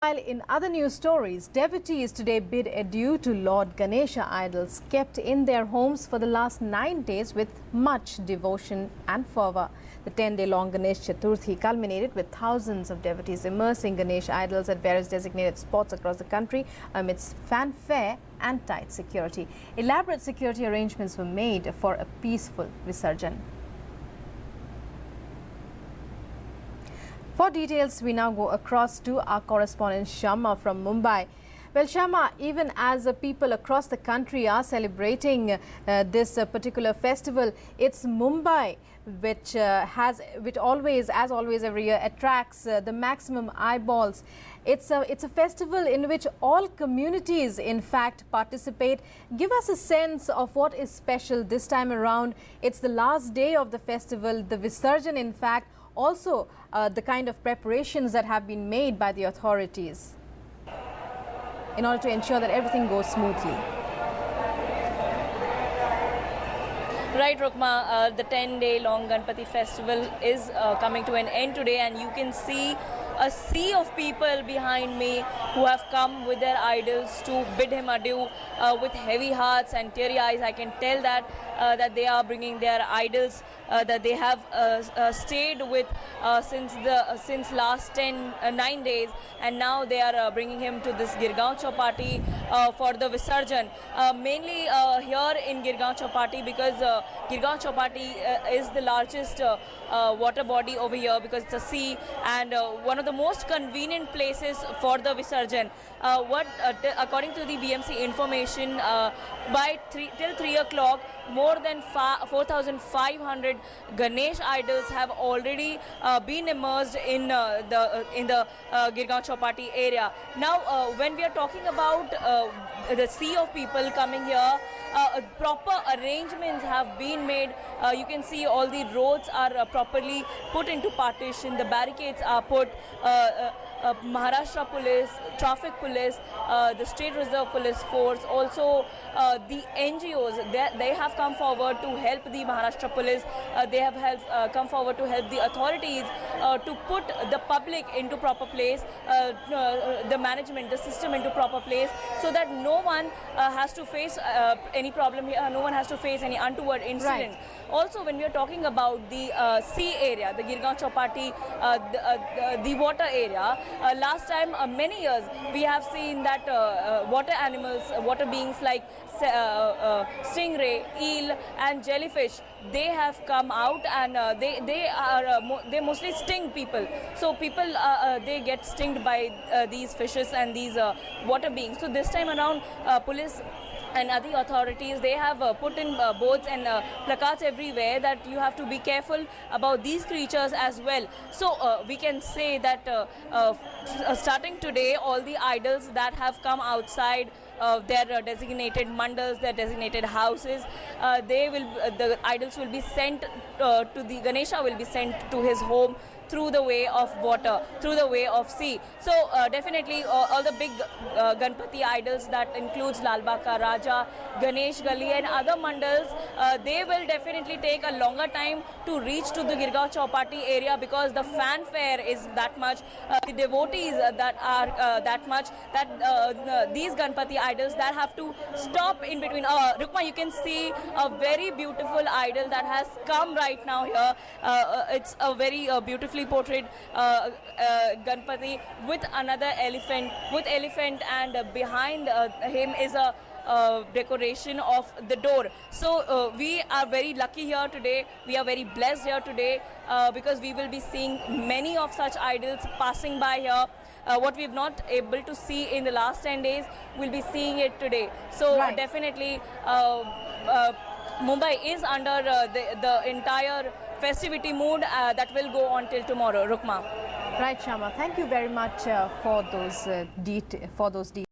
While in other news stories, devotees today bid adieu to Lord Ganesha idols kept in their homes for the last 9 days with much devotion and fervour. The 10-day-long Ganesh Chaturthi culminated with thousands of devotees immersing Ganesh idols at various designated spots across the country amidst fanfare and tight security. Elaborate security arrangements were made for a peaceful Visarjan. For details, we now go across to our correspondent Shama from Mumbai. Well, Shama, even as people across the country are celebrating this particular festival, it's Mumbai which always, as always every year, attracts the maximum eyeballs. It's a festival in which all communities, in fact, participate. Give us a sense of what is special this time around. It's the last day of the festival, the Visarjan, in fact. Also, the kind of preparations that have been made by the authorities in order to ensure that everything goes smoothly. Right, Rukma, the 10-day-long Ganpati festival is coming to an end today, and you can see a sea of people behind me who have come with their idols to bid him adieu with heavy hearts and teary eyes. I can tell that they are bringing their idols that they have stayed with since last 9 days, and now they are bringing him to this Girgaon Chowpatty for the Visarjan. Mainly here in Girgaon Chowpatty, because Girgaon Chowpatty is the largest water body over here, because it's a sea and one of the most convenient places for the Visarjan. According to the BMC information, till 3 o'clock, more than 4,500 Ganesh idols have already been immersed in the Girgaon Chowpatty area. Now, when we are talking about the sea of people coming here, proper arrangements have been made. You can see all the roads are properly put into partition. The barricades are put. Maharashtra Police, Traffic Police, the State Reserve Police Force, also the NGOs, they have come forward to help the Maharashtra Police. They have come forward to help the authorities to put the public into proper place, the management, the system into proper place, so that no one has to face any problem here, no one has to face any untoward incident. Right. Also, when we are talking about the sea area, the Girgaon Chowpatty, the water area, last time, many years, we have seen that water animals, water beings like stingray, eel and jellyfish, they have come out, and they mostly sting people. So people, they get stinged by these fishes and these water beings. So this time around, police and other authorities, they have put in boards and placards everywhere that you have to be careful about these creatures as well. So we can say that starting today, all the idols that have come outside their designated mandals, their designated houses, the idols will be sent to the Ganesha will be sent to his home through the way of water, through the way of sea. So definitely all the big Ganpati idols, that includes Lal Bagh Ka Raja, Ganesh Gali and other mandals, they will definitely take a longer time to reach to the Girgaon Chowpatty area, because the fanfare is that much, the devotees that are that much, that these Ganpati idols that have to stop in between. Rukma, you can see a very beautiful idol that has come right now here. It's a very beautifully portrayed Ganpati with another elephant, and behind him is a decoration of the door. So we are very lucky here today, we are very blessed here today, because we will be seeing many of such idols passing by here. What we have not able to see in the last 10 days, we'll be seeing it today. So right. Definitely Mumbai is under the entire festivity mood that will go on till tomorrow. Rukma. Right, Shama. Thank you very much for those details.